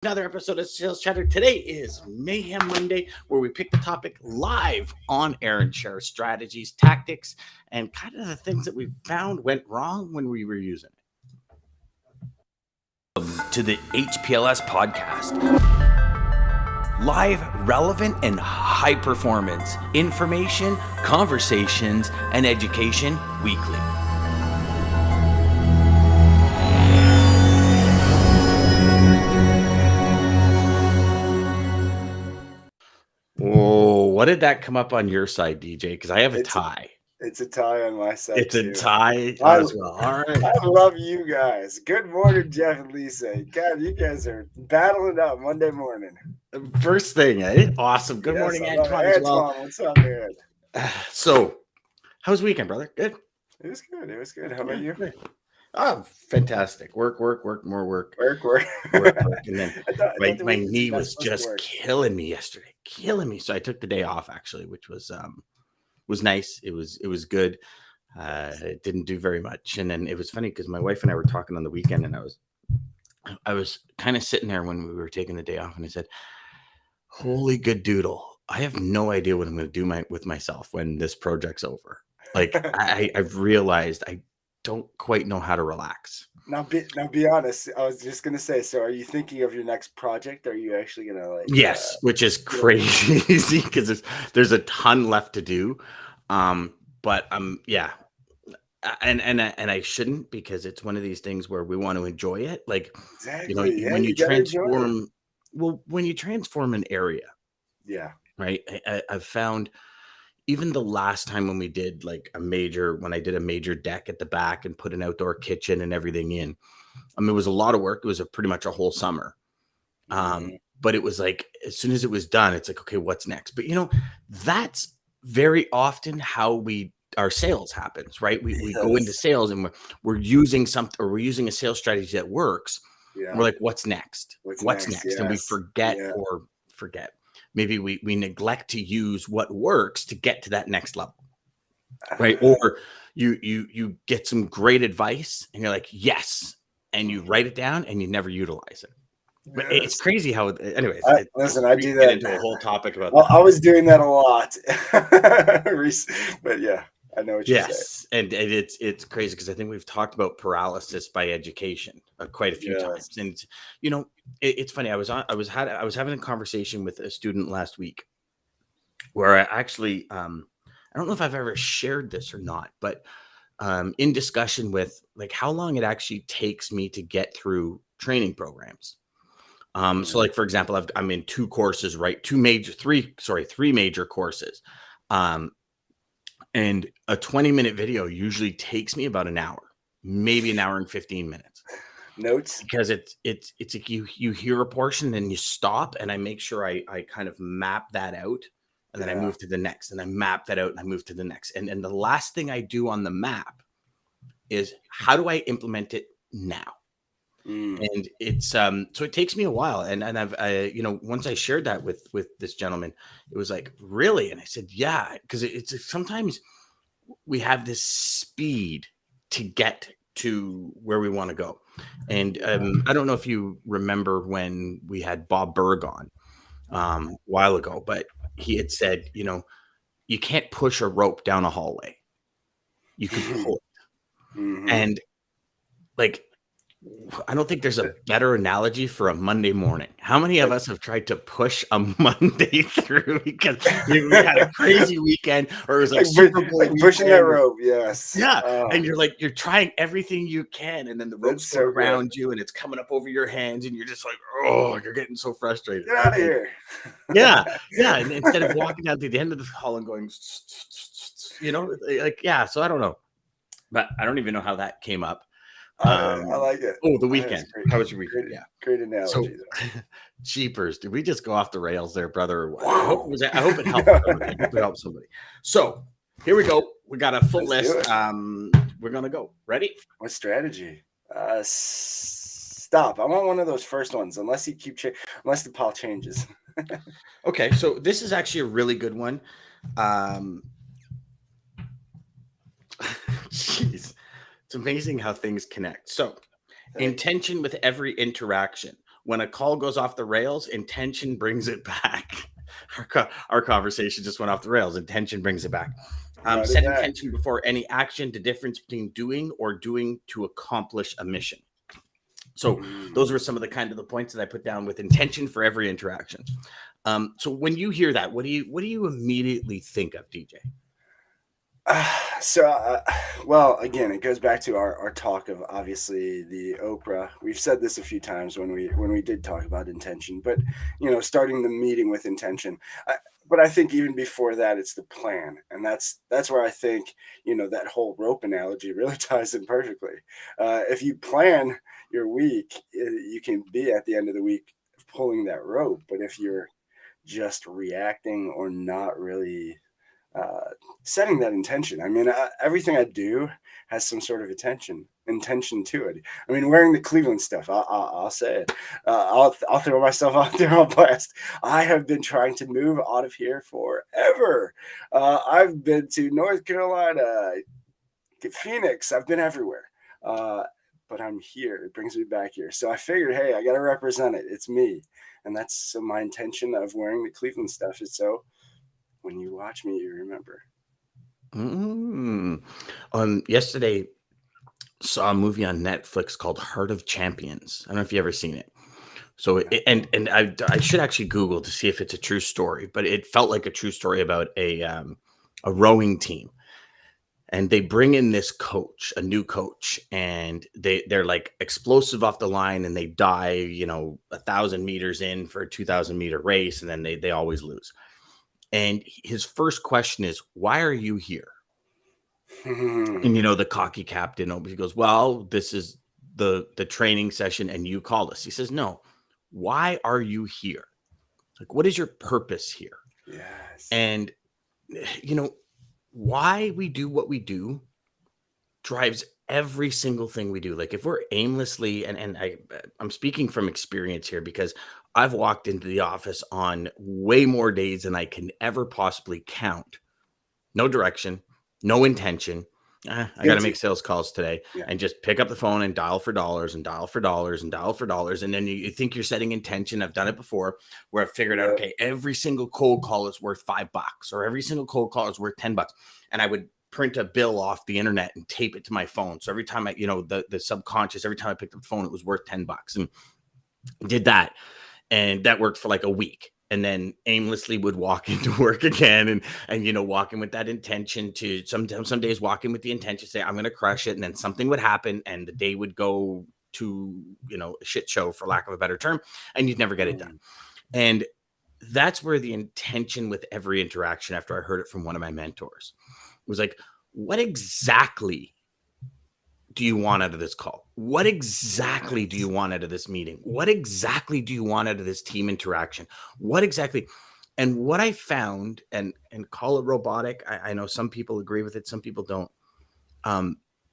Another episode of Sales Chatter. Today is Mayhem Monday, where we pick the topic live on air and share strategies, tactics, and kind of the things that we found went wrong when we were using it. To the HPLS podcast. Live, relevant, and high performance information, conversations, and education weekly. Whoa, what did that come up on your side, DJ? Because I have a tie. It's a tie on my side. It's a tie as well. All right. I love you guys. Good morning, Jeff and Lisa. God, you guys are battling up Monday morning. First thing, eh? Awesome. Good morning, Antoine, as well. What's up, man? So, how was the weekend, brother? Good? It was good. It was good. How about you? Good. Oh, fantastic. Work, more work. Work. And then my knee was just killing me yesterday. So I took the day off, actually, which was nice. It was good. It didn't do very much. And then it was funny because my wife and I were talking on the weekend, and I was kind of sitting there when we were taking the day off, and I said, holy good doodle. I have no idea what I'm going to do with myself when this project's over. Like I've realized I don't quite know how to relax. Now be honest. I was just gonna say. So, are you thinking of your next project? Are you actually gonna Yes, which is crazy because there's a ton left to do. But yeah, and I shouldn't, because it's one of these things where we want to enjoy it. Like exactly. When you transform, when you transform an area, right. I've found. Even the last time when we did when I did a major deck at the back and put an outdoor kitchen and everything in, it was a lot of work. It was pretty much a whole summer. But it was like, as soon as it was done, it's like, okay, what's next? But that's very often how our sales happens, right? We go into sales and we're using something, or we're using a sales strategy that works. Yeah. We're like, what's next? What's next? Yes. And we forget. Maybe we neglect to use what works to get to that next level, right? Or you get some great advice and you're like, yes, and you write it down and you never utilize it. But it's crazy how. Anyways, listen, I do that. Get into a whole topic about that. I was doing that a lot, but yeah. I know what you're saying. Yes, and it's crazy because I think we've talked about paralysis by education quite a few times, and it's funny. I was having a conversation with a student last week where I actually I don't know if I've ever shared this or not, but in discussion with how long it actually takes me to get through training programs. So for example, I'm in two courses, right? Three major courses. And a 20-minute video usually takes me about an hour, maybe an hour and 15 minutes. Notes? Because it's like you hear a portion and you stop, and I make sure I kind of map that out, and then I move to the next, and I map that out and I move to the next. And the last thing I do on the map is, how do I implement it now? And it's so it takes me a while, and I've once I shared that with this gentleman, it was like, really? And I said, yeah, because it's sometimes we have this speed to get to where we want to go. And I don't know if you remember when we had Bob Berg on a while ago, but he had said, you can't push a rope down a hallway, you can pull it. And I don't think there's a better analogy for a Monday morning. How many of us have tried to push a Monday through because we had a crazy weekend, or it was Super Bowl pushing that rope? Yes. Yeah. And you're trying everything you can, and then the rope's around you and it's coming up over your hands, and you're just like, oh, you're getting so frustrated. Get out of here. Yeah. And instead of walking down to the end of the hall and going, so I don't know. But I don't even know how that came up. I like it. Oh, the weekend. How was your weekend? Great analogy. So, cheapers. Did we just go off the rails there, brother? Or what? I hope it helped. I hope it helped somebody. So here we go. We got a full list. We're gonna go. Ready? What strategy? Stop. I want one of those first ones. Unless unless the pile changes. Okay, so this is actually a really good one. Jeez. It's amazing how things connect. So, intention with every interaction. when a call goes off the rails, intention brings it back. Our conversation just went off the rails. Intention brings it back. Set intention before any action, the difference between doing or doing to accomplish a mission. So those were some of the points that I put down with intention for every interaction. So when you hear that, what do you immediately think of, DJ? Well, again, it goes back to our talk of obviously the Oprah. We've said this a few times when we did talk about intention, but starting the meeting with intention. But I think even before that, it's the plan, and that's where I think that whole rope analogy really ties in perfectly. If you plan your week, you can be at the end of the week pulling that rope. But if you're just reacting or not really setting that intention. I mean, everything I do has some sort of intention to it. I mean, wearing the Cleveland stuff, I'll say it. I'll throw myself out there on blast. I have been trying to move out of here forever. I've been to North Carolina, Phoenix. I've been everywhere. But I'm here. It brings me back here. So I figured, hey, I got to represent it. It's me. And that's my intention of wearing the Cleveland stuff is so when you watch me, you remember. Yesterday, saw a movie on Netflix called Heart of Champions. I don't know if you ever seen it. So, I should actually Google to see if it's a true story, but it felt like a true story about a rowing team. And they bring in this coach, a new coach, and they're like explosive off the line, and they die, 1,000 meters in for a 2,000 meter race, and then they always lose. And his first question is, why are you here? And, the cocky captain, he goes, well, this is the training session and you called us. He says, no, why are you here? Like, what is your purpose here? Yes. And, why we do what we do drives every single thing we do. Like if we're aimlessly, and I'm speaking from experience here because I've walked into the office on way more days than I can ever possibly count. No direction, no intention. I got to make sales calls today and just pick up the phone and dial for dollars and dial for dollars and dial for dollars. And then you think you're setting intention. I've done it before where I've figured out, okay, every single cold call is worth $5 or every single cold call is worth $10. And I would print a bill off the internet and tape it to my phone. So every time I, the subconscious, every time I picked up the phone, it was worth $10 and did that. And that worked for like a week. And then aimlessly would walk into work again and walking with that intention to some days walking with the intention to say, I'm going to crush it. And then something would happen and the day would go to, a shit show for lack of a better term. And you'd never get it done. And that's where the intention with every interaction after I heard it from one of my mentors was like, what exactly do you want out of this call? What exactly do you want out of this meeting? What exactly do you want out of this team interaction? What exactly? And what I found, and call it robotic, I know some people agree with it, some people don't.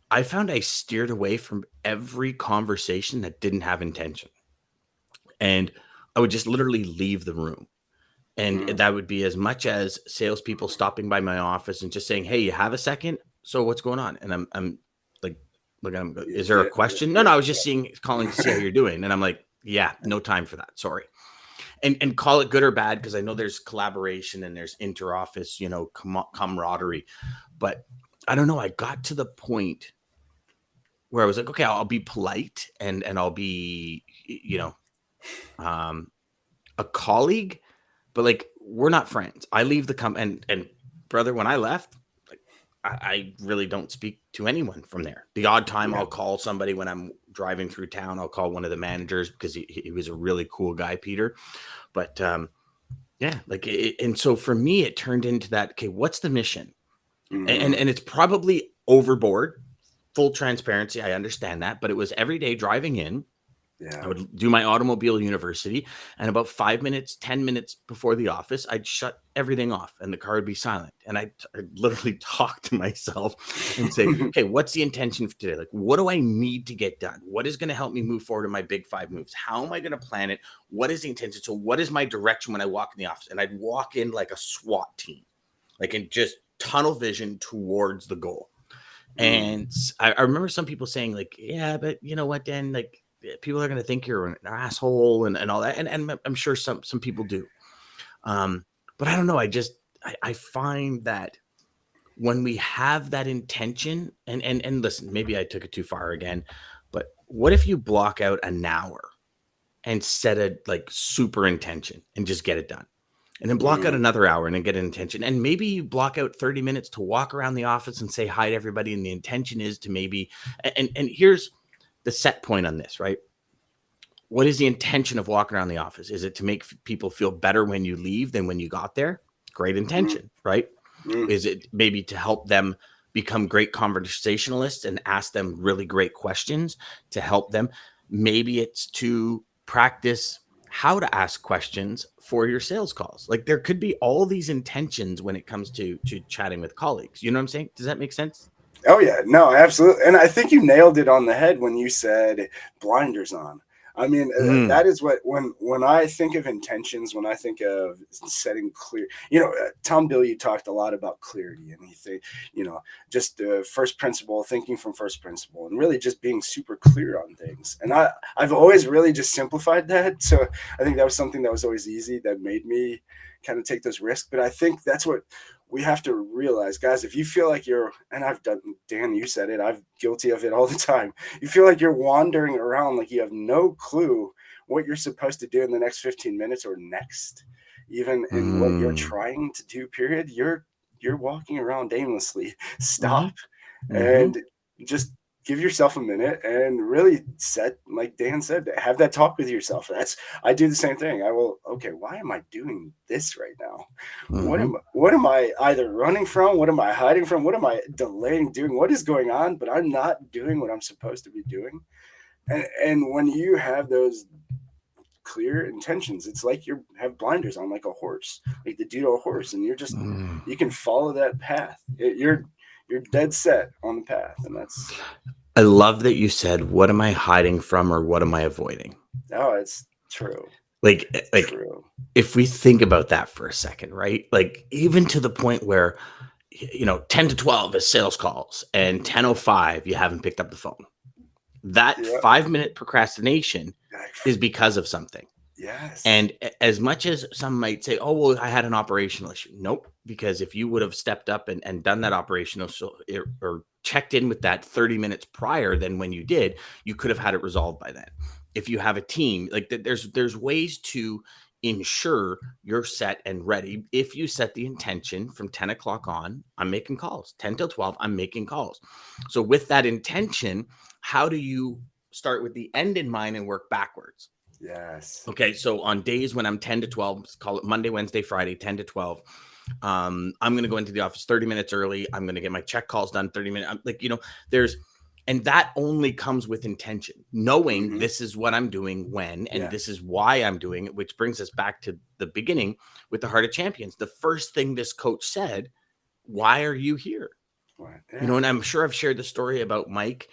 I found I steered away from every conversation that didn't have intention. And I would just literally leave the room. And that would be as much as salespeople stopping by my office and just saying, hey, you have a second? So what's going on? And I'm like, look at him. Is there a question? No, I was just calling to see how you're doing. And I'm like, yeah, no time for that. Sorry. And call it good or bad, because I know there's collaboration and there's inter-office, camaraderie. But I don't know. I got to the point where I was like, okay, I'll be polite and I'll be, a colleague, but like, we're not friends. I leave the company and brother, when I left, I really don't speak to anyone from there. The odd time I'll call somebody when I'm driving through town. I'll call one of the managers because he was a really cool guy, Peter. But and so for me, it turned into that, okay, what's the mission? And it's probably overboard, full transparency. I understand that, but it was every day driving in. Yeah. I would do my automobile university, and about 5 minutes, 10 minutes before the office, I'd shut everything off and the car would be silent. And I'd literally talk to myself and say, okay, what's the intention for today? Like, what do I need to get done? What is going to help me move forward in my big 5 moves? How am I going to plan it? What is the intention? So what is my direction when I walk in the office? And I'd walk in like a SWAT team, like in just tunnel vision towards the goal. And I remember some people saying like, yeah, but you know what, Dan, like, people are going to think you're an asshole and all that. And I'm sure some people do. But I don't know. I find that when we have that intention and listen, maybe I took it too far again, but what if you block out an hour and set a like super intention and just get it done? And then block out another hour and then get an intention. And maybe you block out 30 minutes to walk around the office and say hi to everybody. And the intention is to maybe, and here's the set point on this, right? What is the intention of walking around the office? Is it to make people feel better when you leave than when you got there? Great intention, right? Is it maybe to help them become great conversationalists and ask them really great questions to help them? Maybe it's to practice how to ask questions for your sales calls. Like there could be all these intentions when it comes to chatting with colleagues. You know what I'm saying? Does that make sense? Oh yeah, no, absolutely. And I think you nailed it on the head when you said blinders on. I mean, that is what, when I think of intentions, when I think of setting clear, Tom Bill, you talked a lot about clarity, and he said, just first principle, thinking from first principle, and really just being super clear on things. And I've always really just simplified that. So I think that was something that was always easy, that made me kind of take those risks. But I think that's what we have to realize, guys. If you feel like and I've done, Dan, you said it, I'm guilty of it all the time. You feel like you're wandering around, like you have no clue what you're supposed to do in the next 15 minutes or next, even in what you're trying to do, period. You're walking around aimlessly. Stop and just give yourself a minute and really set, like Dan said, have that talk with yourself. I do the same thing. Okay, why am I doing this right now? What am I either running from? What am I hiding from? What am I delaying doing? What is going on? But I'm not doing what I'm supposed to be doing. And when you have those clear intentions, it's like you have blinders on, like a horse, like the dude on a horse, and you're just, you can follow that path. You're dead set on the path. And I love that you said, what am I hiding from or what am I avoiding? Oh, it's true. Like True. If we think about that for a second, right? Like even to the point where, 10 to 12 is sales calls and 10:05, you haven't picked up the phone. That 5-minute procrastination is because of something. Yes. And as much as some might say, oh, well, I had an operational issue. Nope. Because if you would have stepped up and done that operational or checked in with that 30 minutes prior than when you did, you could have had it resolved by then. If you have a team, like there's ways to ensure you're set and ready. If you set the intention from 10 o'clock on, I'm making calls. 10 till 12, I'm making calls. So with that intention, how do you start with the end in mind and work backwards? Yes. Okay. So on days when I'm 10 to 12, call it Monday, Wednesday, Friday, 10 to 12, I'm going to go into the office 30 minutes early. I'm going to get my check calls done 30 minutes. And that only comes with intention, knowing this is what I'm doing when, and this is why I'm doing it, which brings us back to the beginning with the Heart of Champions. The first thing this coach said, why are you here? And I'm sure I've shared the story about Mike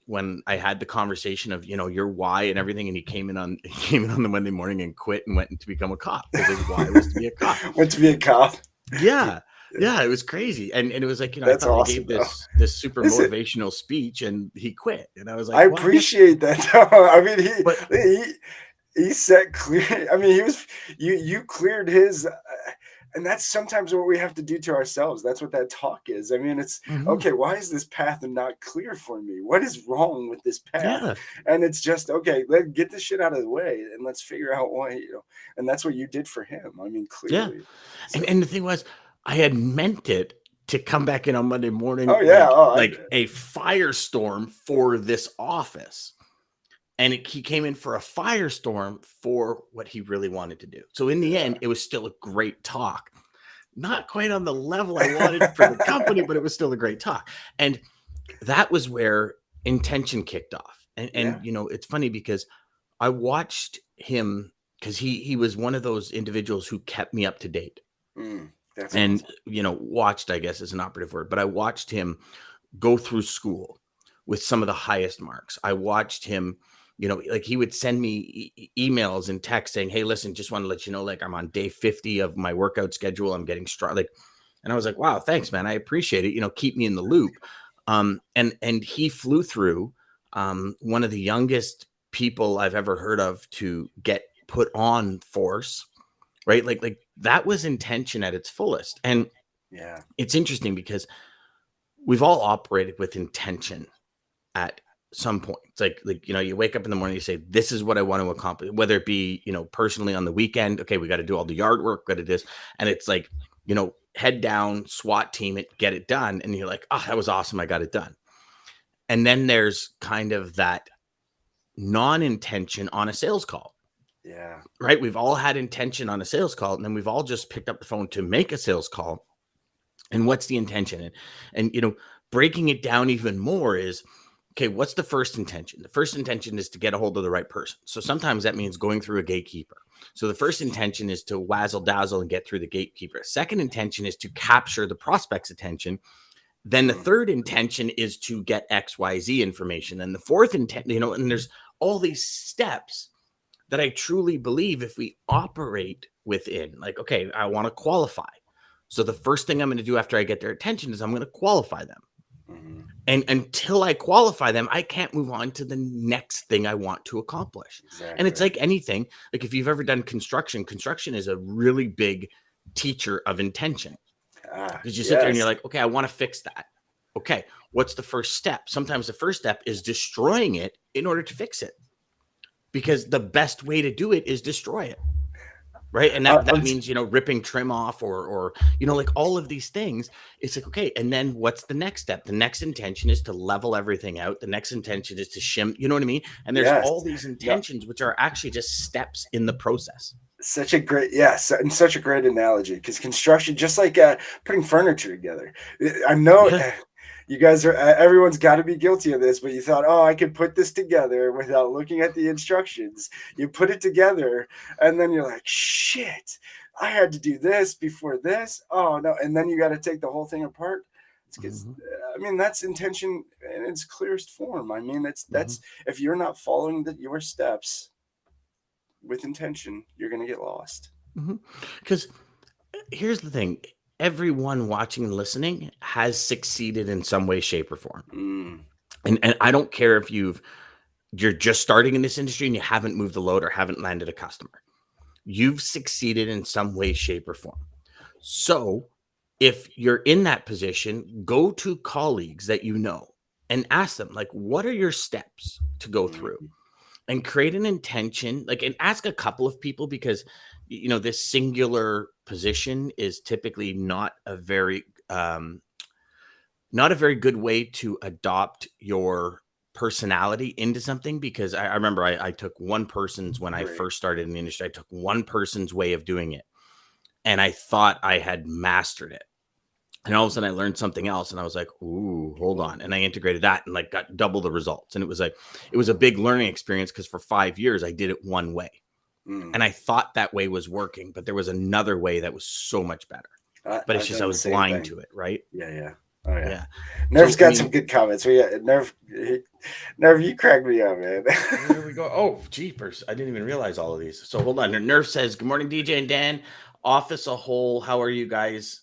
when I had the conversation of, your why and everything. And he came in on the Monday morning and quit and went to become a cop because his why was to be a cop. Went to be a cop. Yeah. Yeah, it was crazy. And it was like, I thought awesome, he gave this super motivational speech and he quit. And I was like, I appreciate that. I mean, he set clear. I mean, you cleared his, and that's sometimes what we have to do to ourselves. That's what that talk is. I mean, it's okay. Why is this path not clear for me? What is wrong with this path? Yeah. And it's just, okay, let's get this shit out of the way and let's figure out why, and that's what you did for him. I mean, clearly. Yeah. So. And the thing was, I had meant it to come back in on Monday morning. Oh, yeah. Like a firestorm for this office. And he came in for a firestorm for what he really wanted to do. So in the end, it was still a great talk. Not quite on the level I wanted for the company, but it was still a great talk. And that was where intention kicked off. And it's funny because I watched him because he was one of those individuals who kept me up to date. And, awesome. Watched, I guess, is an operative word, but I watched him go through school with some of the highest marks. I watched him, like he would send me emails and texts saying, hey, listen, just want to let you know, like I'm on day 50 of my workout schedule. I'm getting strong. And I was like, wow, thanks, man. I appreciate it. Keep me in the loop. And he flew through one of the youngest people I've ever heard of to get put on force, right? Like that was intention at its fullest. And yeah, it's interesting because we've all operated with intention at some point. It's like, you know, you wake up in the morning, you say, this is what I want to accomplish, whether it be, you know, personally on the weekend. Okay, we got to do all the yard work, got to do this. And it's like, you know, head down, SWAT team it, get it done. And you're like, oh, that was awesome. I got it done. And then there's kind of that non-intention on a sales call. yeah, Right. We've all had intention on a sales call, and then we've all just picked up the phone to make a sales call. And what's the intention? And you know, breaking it down even more is, okay, what's the first intention? The first intention is to get a hold of the right person. So sometimes that means going through a gatekeeper. So the first intention is to wazzle dazzle and get through the gatekeeper. Second intention is to capture the prospect's attention. Then the third intention is to get XYZ information. And the fourth intent, you know, and there's all these steps that I truly believe if we operate within, like, okay, I want to qualify. So the first thing I'm going to do after I get their attention is I'm going to qualify them. mm-hmm. And until I qualify them, I can't move on to the next thing I want to accomplish. Exactly. And it's like anything, like if you've ever done construction is a really big teacher of intention. Because you sit there and you're like, okay, I want to fix that. Okay, what's the first step? Sometimes the first step is destroying it in order to fix it. Because the best way to do it is destroy it. Right. And that means, you know, ripping trim off or, you know, like all of these things. It's like, okay. And then what's the next step? The next intention is to level everything out. The next intention is to shim, you know what I mean? And there's all these intentions, which are actually just steps in the process. Such a great, and such a great analogy, because construction, just like putting furniture together. I know you guys are, everyone's got to be guilty of this, but you thought, oh, I could put this together without looking at the instructions. You put it together, and then you're like, shit, I had to do this before this. Oh, no. And then you got to take the whole thing apart. It's because, I mean, that's intention in its clearest form. I mean, that's if you're not following your steps with intention, you're going to get lost. Because here's the thing. Everyone watching and listening has succeeded in some way, shape, or form. And I don't care if you're just starting in this industry and you haven't moved the load or haven't landed a customer. You've succeeded in some way, shape, or form. So if you're in that position, go to colleagues that you know and ask them, like, what are your steps to go through? And create an intention, like, and ask a couple of people, because, you know, this singular position is typically not a very good way to adopt your personality into something. Because I remember I took one person's, when I first started in the industry, I took one person's way of doing it, and I thought I had mastered it. And all of a sudden I learned something else, and I was like, ooh, hold on. And I integrated that and like got double the results. And it was a big learning experience, because for 5 years I did it one way. And I thought that way was working, but there was another way that was so much better. But it's just I was blind to it, right? Yeah. Oh yeah. Nerv's got some good comments. Nerv, you cracked me up, man. Here we go. Oh, jeepers. I didn't even realize all of these. So hold on. Nerv says, good morning, DJ and Dan. Office a whole. How are you guys?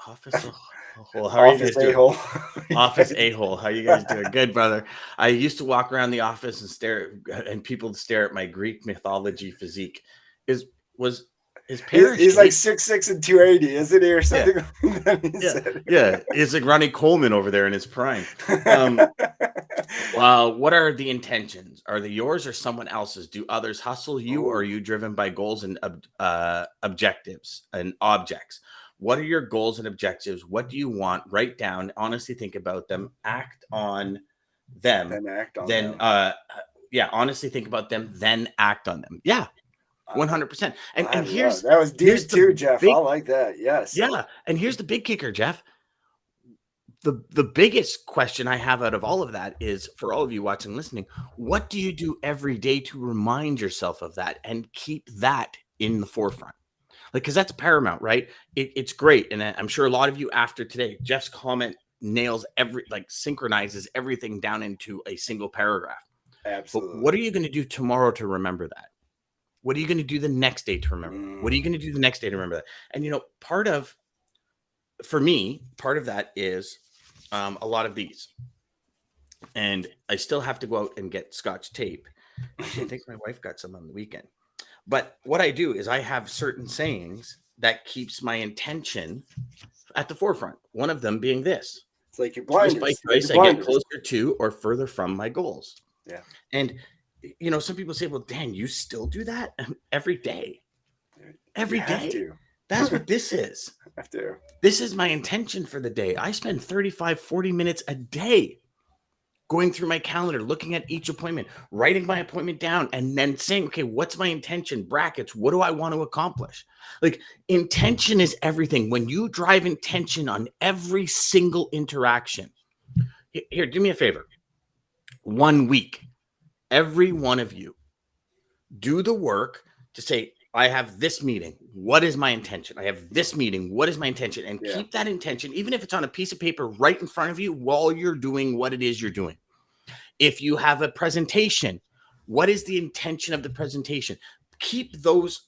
Office a-hole. How are you guys doing? Office a-hole. How you guys doing? Good, brother. I used to walk around the office and people stare at my Greek mythology physique. His parents. He's like 6'6" and 280, isn't he, or something? Yeah. It's like Ronnie Coleman over there in his prime. What are the intentions? Are they yours or someone else's? Do others hustle you, or are you driven by goals and objectives and objects? What are your goals and objectives? What do you want? Write down, honestly think about them, act on them. Then act on them. Honestly think about them, then act on them. Yeah, 100%. And here's that was deep too, Jeff. I like that. Yes. Yeah. And here's the big kicker, Jeff. The biggest question I have out of all of that is, for all of you watching and listening, what do you do every day to remind yourself of that and keep that in the forefront? Like, because that's paramount, right? It's great. And I'm sure a lot of you after today, Jeff's comment nails synchronizes everything down into a single paragraph. Absolutely. But what are you going to do tomorrow to remember that? What are you going to do the next day to remember? What are you going to do the next day to remember that? And, you know, part of that is a lot of these. And I still have to go out and get Scotch tape Actually, I think my wife got some on the weekend. But what I do is I have certain sayings that keeps my intention at the forefront. One of them being this. It's like your blinders. Choice by choice, I get closer to or further from my goals. Yeah. And, some people say, well, Dan, you still do that every day. Every day. That's what this is. I have to. This is my intention for the day. I spend 35, 40 minutes a day going through my calendar, looking at each appointment, writing my appointment down, and then saying, okay, what's my intention? Brackets. What do I want to accomplish? Like, intention is everything. When you drive intention on every single interaction, here, do me a favor. 1 week, every one of you do the work to say, I have this meeting. What is my intention? I have this meeting. What is my intention? And keep that intention, even if it's on a piece of paper right in front of you while you're doing what it is you're doing. If you have a presentation, what is the intention of the presentation? Keep those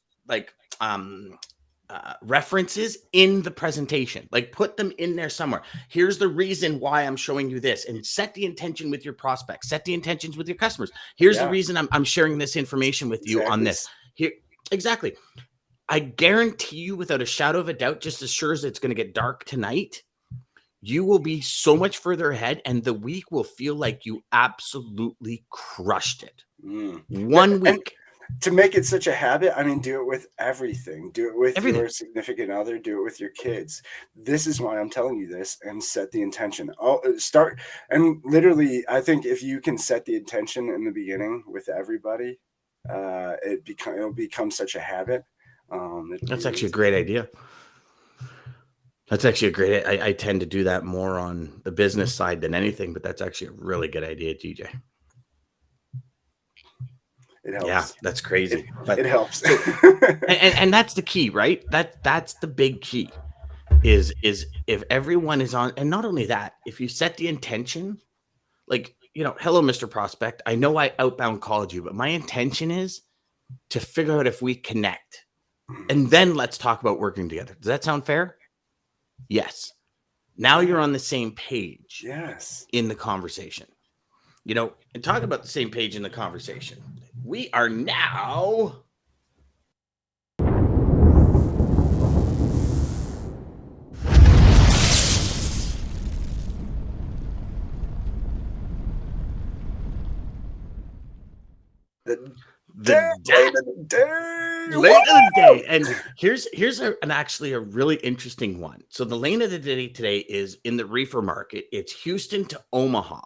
references in the presentation, like put them in there somewhere. Here's the reason why I'm showing you this, and set the intention with your prospects, set the intentions with your customers. Here's the reason I'm sharing this information with you on this. Here, exactly. I guarantee you without a shadow of a doubt, just as sure as it's going to get dark tonight, you will be so much further ahead, and the week will feel like you absolutely crushed it. 1 week. And to make it such a habit, I mean, do it with everything. Do it with your significant other. Do it with your kids. This is why I'm telling you this, and set the intention. Start. And literally, I think if you can set the intention in the beginning with everybody, it'll become such a habit. That's actually a great idea. That's actually a great. I tend to do that more on the business side than anything, but that's actually a really good idea, DJ. It helps. Yeah, that's crazy. It helps. and that's the key, right? That's the big key. Is if everyone is on, and not only that, if you set the intention, like, hello, Mr. Prospect. I know I outbound called you, but my intention is to figure out if we connect, and then let's talk about working together. Does that sound fair? Yes. Now you're on the same page. Yes. In the conversation, and talk about the same page in the conversation. We are now late of the day. And here's actually a really interesting one. So the lane of the day today is in the reefer market. It's Houston to Omaha.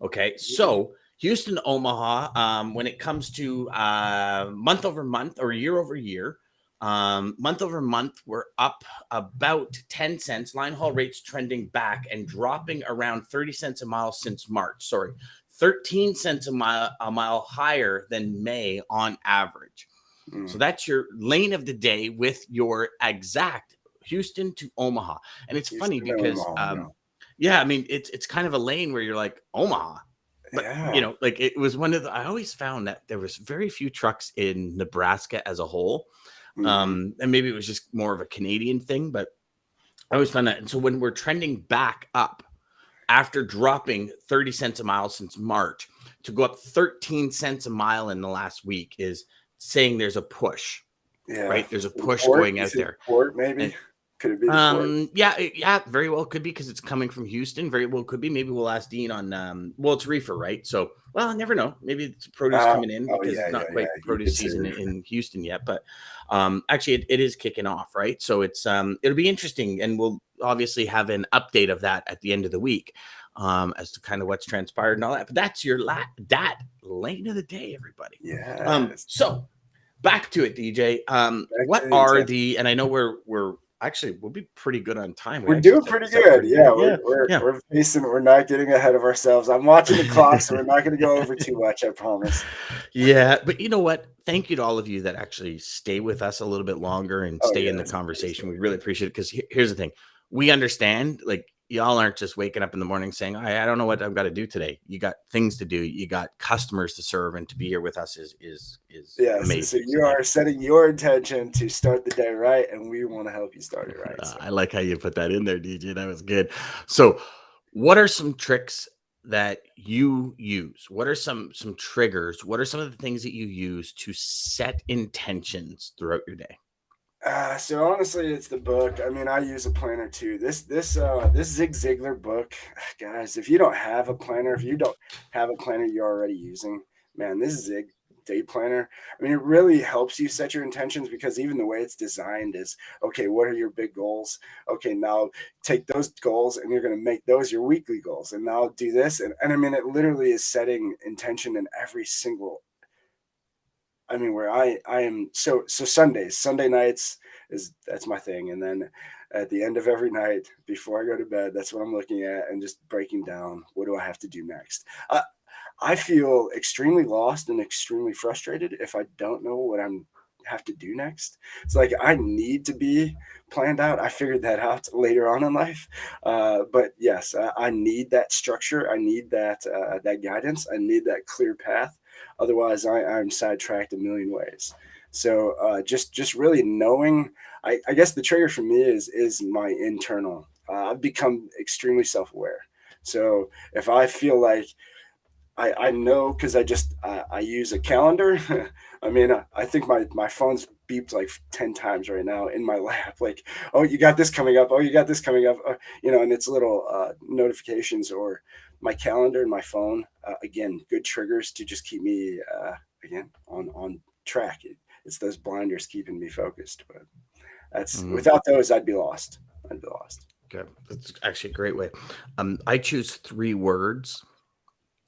Okay, so Houston to Omaha, when it comes to month over month or year over year, month over month, we're up about 10 cents. Line haul rates trending back and dropping around 30 cents a mile since March. 13 cents a mile higher than May on average. So that's your lane of the day with your exact Houston to Omaha. And it's funny because, I mean, it's kind of a lane where you're like, Omaha. But, like it was I always found that there was very few trucks in Nebraska as a whole. And maybe it was just more of a Canadian thing, but I always found that. And so when we're trending back up, after dropping 30 cents a mile since March, to go up 13 cents a mile in the last week is saying there's a push, right? There's a push going out there. Port, maybe. Could it be? Yeah, very well could be, because it's coming from Houston. Very well could be. Maybe we'll ask Dean on. Well, it's reefer, right? So, well, I never know. Maybe it's produce coming in because it's not quite produce season in Houston yet. But actually, it is kicking off, right? So it's it'll be interesting, and we'll obviously have an update of that at the end of the week, as to kind of what's transpired and all that. But that's your that lane of the day, everybody. Yeah. So back to it, DJ. What are the? And I know we're actually, we'll be pretty good on time. We're doing pretty good. We're facing. We're not getting ahead of ourselves. I'm watching the clock, so we're not going to go over too much, I promise. Yeah, but you know what? Thank you to all of you that actually stay with us a little bit longer and stay in the conversation. We really appreciate it, because here's the thing. We understand, like, y'all aren't just waking up in the morning saying, I don't know what I've got to do today. You got things to do. You got customers to serve, and to be here with us is amazing. So you are setting your intention to start the day right, and we want to help you start it right. I like how you put that in there, DJ. That was good. So what are some tricks that you use? What are some triggers? What are some of the things that you use to set intentions throughout your day? So honestly, it's the book. I mean, I use a planner too. This Zig Ziglar book, guys. If you don't have a planner, if you don't have a planner you're already using, man, this Zig day planner. I mean, it really helps you set your intentions, because even the way it's designed is, okay, what are your big goals? Okay, now take those goals and you're going to make those your weekly goals, and now do this, and I mean, it literally is setting intention in every single. I mean, where I am, so Sunday nights that's my thing, and then at the end of every night before I go to bed, that's what I'm looking at, and just breaking down, what do I have to do next. I feel extremely lost and extremely frustrated if I don't know what I'm have to do next. It's like I need to be planned out. I figured that out later on in life, but yes, I need that structure. I need that guidance. I need that clear path. Otherwise, I'm sidetracked a million ways. So just really knowing. I guess the trigger for me is my internal. I've become extremely self aware. So if I feel like I know, because I use a calendar. I mean, I think my phone's beeped like 10 times right now in my lap. Like, oh, you got this coming up. Oh, you got this coming up. And it's little notifications, or my calendar and my phone. Again, good triggers to just keep me again on track. It's those blinders keeping me focused. But without those, I'd be lost. I'd be lost. Okay, that's actually a great way. I choose 3 words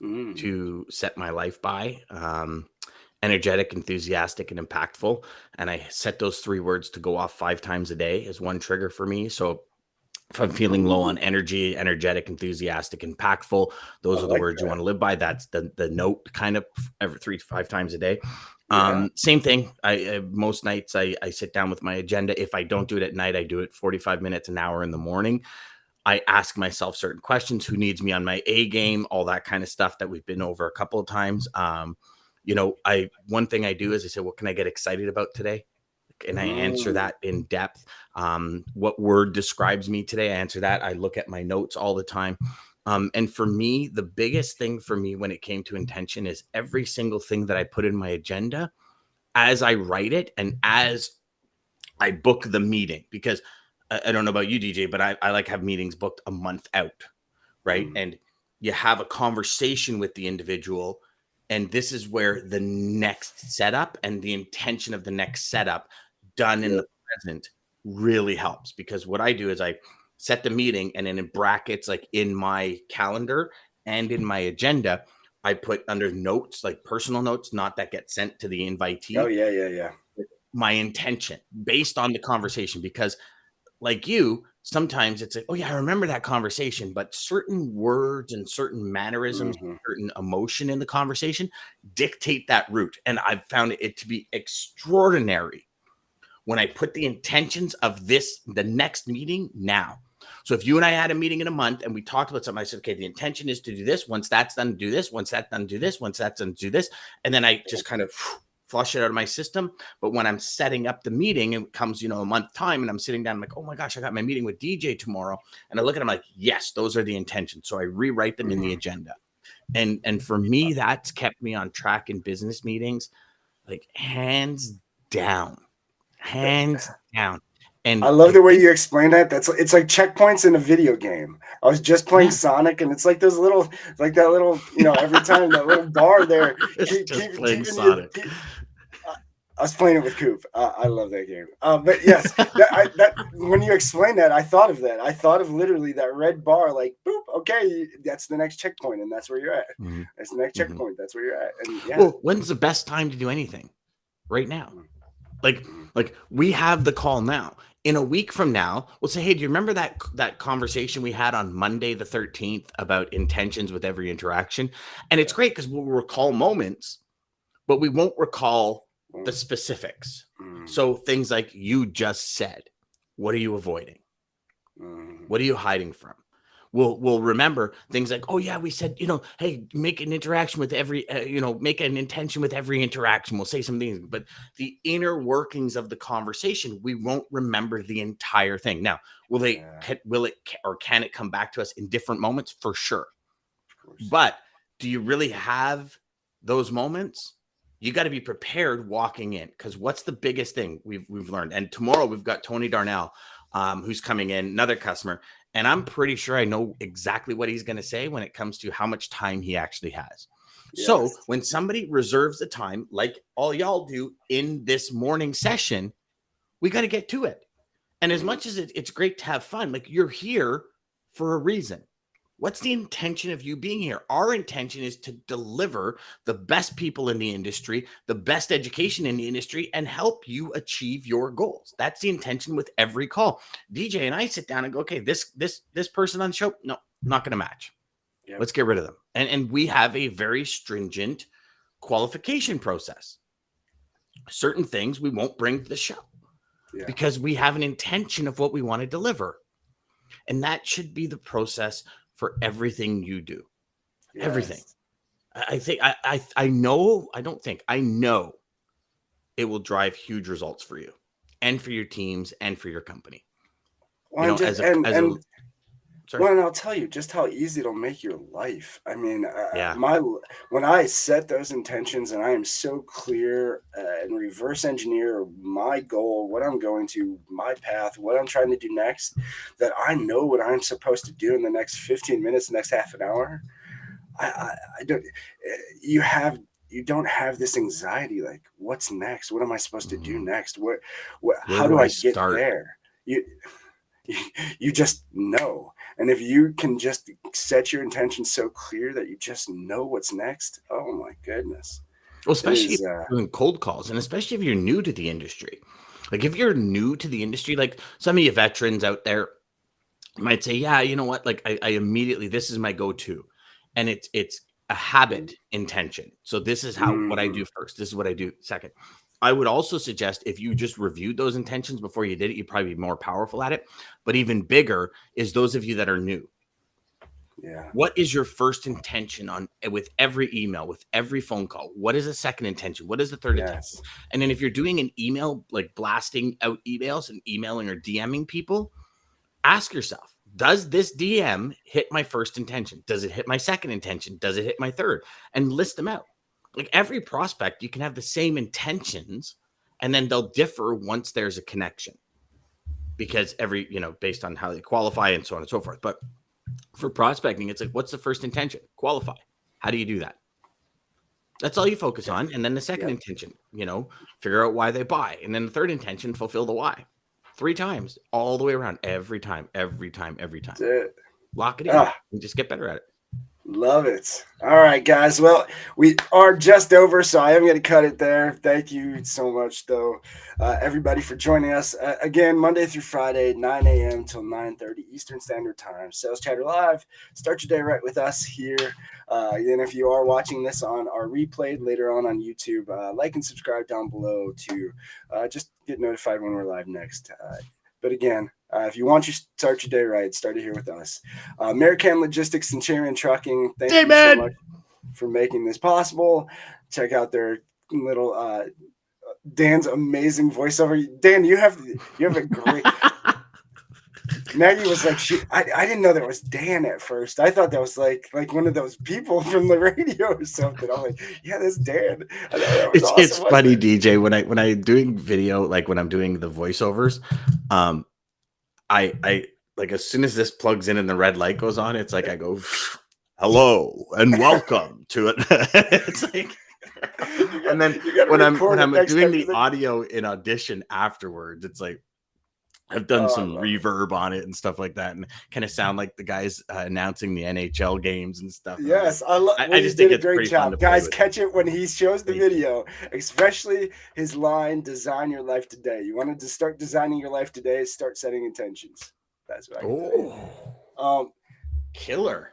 to set my life by: energetic, enthusiastic, and impactful. And I set those 3 words to go off 5 times a day as one trigger for me. So if I'm feeling low on energy, energetic, enthusiastic, impactful, those are the words you want to live by. That's the note, kind of every 3 to 5 times a day. Same thing. I most nights I sit down with my agenda. If I don't do it at night, I do it 45 minutes, an hour in the morning. I ask myself certain questions: who needs me on my A game, all that kind of stuff that we've been over a couple of times. One thing I do is I say, what can I get excited about today? And I answer that in depth. What word describes me today? I answer that. I look at my notes all the time. And for me, the biggest thing for me when it came to intention is every single thing that I put in my agenda, as I write it and as I book the meeting, because I don't know about you, DJ, but I like have meetings booked a month out, right? And you have a conversation with the individual, and this is where the next setup and the intention of the next setup done in the present really helps. Because what I do is I set the meeting, and then in brackets, like in my calendar and in my agenda, I put under notes, like personal notes, not that get sent to the invitee. Oh, yeah. My intention based on the conversation, because like you, sometimes it's like, oh yeah, I remember that conversation, but certain words and certain mannerisms, certain emotion in the conversation dictate that route. And I've found it to be extraordinary when I put the intentions of the next meeting now. So if you and I had a meeting in a month and we talked about something, I said, okay, the intention is to do this. Once that's done, do this. Once that's done, do this. Once that's done, do this. And then I just kind of flush it out of my system. But when I'm setting up the meeting, it comes, a month time, and I'm sitting down, I'm like, oh my gosh, I got my meeting with DJ tomorrow. And I look at them like, yes, those are the intentions. So I rewrite them in the agenda. And for me, that's kept me on track in business meetings, like hands down. And I love the way you explain that. It's like checkpoints in a video game. I was just playing Sonic, and it's like those little, like that little, every time that little bar there. Playing Sonic. I was playing it with Coop. I love that game. But yes, when you explain that, I thought of that. I thought of literally that red bar, like, boop, okay, that's the next checkpoint, and that's where you're at. That's the next checkpoint. That's where you're at. And well, when's the best time to do anything? Right now. Like we have the call now. In a week from now, we'll say, hey, do you remember that conversation we had on Monday the 13th about intentions with every interaction? And it's great because we'll recall moments, but we won't recall the specifics. So things like you just said, what are you avoiding? What are you hiding from? We'll remember things like, oh yeah, we said, hey, make an interaction with every, make an intention with every interaction. We'll say some things, but the inner workings of the conversation, we won't remember the entire thing. Now, can it come back to us in different moments? For sure. But do you really have those moments? You got to be prepared walking in, because what's the biggest thing we've learned? And tomorrow we've got Tony Darnell, who's coming in, another customer, and I'm pretty sure I know exactly what he's going to say when it comes to how much time he actually has. Yes. So when somebody reserves the time, like all y'all do in this morning session, we got to get to it. And as much as it's great to have fun, like, you're here for a reason. What's the intention of you being here? Our intention is to deliver the best people in the industry, the best education in the industry, and help you achieve your goals. That's the intention with every call. DJ and I sit down and go, okay, this person on the show, no, not going to match. Yep. Let's get rid of them. And we have a very stringent qualification process. Certain things we won't bring to the show because we have an intention of what we want to deliver. And that should be the process for everything you do. Yes. Everything. I know it will drive huge results for you and for your teams and for your company. Well, and I'll tell you just how easy it'll make your life. I mean, when I set those intentions and I am so clear and reverse engineer my goal, what I'm going to, my path, what I'm trying to do next, that I know what I'm supposed to do in the next 15 minutes, the next half an hour. You don't have this anxiety, like, what's next? What am I supposed to do next? How do I get there? You just know. And if you can just set your intention so clear that you just know what's next, oh my goodness. Well, especially if you're doing cold calls, and especially if you're new to the industry. Like, if you're new to the industry, like some of you veterans out there might say, yeah, you know what? Like, I immediately, this is my go-to. And it's a habit intention. So this is what I do first. This is what I do second. I would also suggest, if you just reviewed those intentions before you did it, you'd probably be more powerful at it. But even bigger is those of you that are new. Yeah. What is your first intention with every email, with every phone call? What is the second intention? What is the third intention? And then if you're doing an email, like blasting out emails and emailing or DMing people, ask yourself, does this DM hit my first intention? Does it hit my second intention? Does it hit my third? And list them out. Like, every prospect, you can have the same intentions, and then they'll differ once there's a connection, because based on how they qualify and so on and so forth. But for prospecting, it's like, what's the first intention? Qualify. How do you do that? That's all you focus on. And then the second intention, figure out why they buy. And then the third intention, fulfill the why. 3 times, all the way around, every time. That's it. Lock it in and just get better at it. Love it. All right, guys. Well, we are just over, so I am going to cut it there. Thank you so much, though, everybody, for joining us. Again, Monday through Friday, 9 a.m. till 9:30 Eastern Standard Time. Sales Chatter Live. Start your day right with us here. And if you are watching this on our replay later on YouTube, like and subscribe down below to just get notified when we're live next. But again, if you want to start your day right, start it here with us. American Logistics, Centurion Trucking, thank you so much for making this possible. Check out their little Dan's amazing voiceover. Dan, you have a great. Maggie was like, I didn't know that was Dan at first. I thought that was like one of those people from the radio or something. I'm like, yeah, that's Dan. It's funny, DJ. When I'm doing video, like when I'm doing the voiceovers, I like, as soon as this plugs in and the red light goes on, it's like I go, hello and welcome to it. It's like, and then when I'm doing the audio in Audition afterwards, it's like, I've done some reverb on it and stuff like that, and kind of sound like the guys announcing the NHL games and stuff. Yes, I just think it's a great job. Guys, catch it when he shows the video, especially his line, "Design your life today." You wanted to start designing your life today, start setting intentions. That's what I can killer.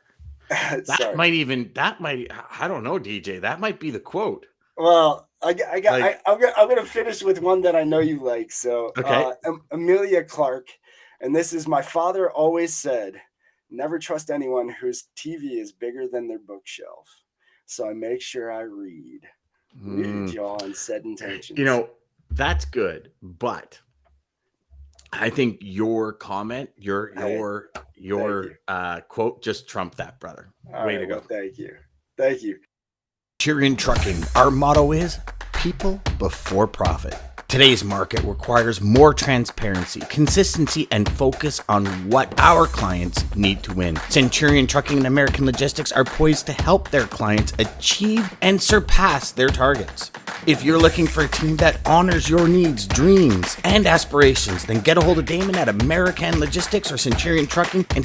That might, I don't know, DJ. That might be the quote. Well, I'm gonna finish with one that I know you like. So, Amelia Clark, and this is: my father always said, "Never trust anyone whose TV is bigger than their bookshelf." So I make sure I read, y'all, and set intentions. That's good, but I think your comment, your quote just trumped that, brother. Way to go. Well, thank you. Thank you. Centurion Trucking, our motto is people before profit. Today's market requires more transparency, consistency, and focus on what our clients need to win. Centurion Trucking and American Logistics are poised to help their clients achieve and surpass their targets. If you're looking for a team that honors your needs, dreams, and aspirations, then get a hold of Daman at American Logistics or Centurion Trucking and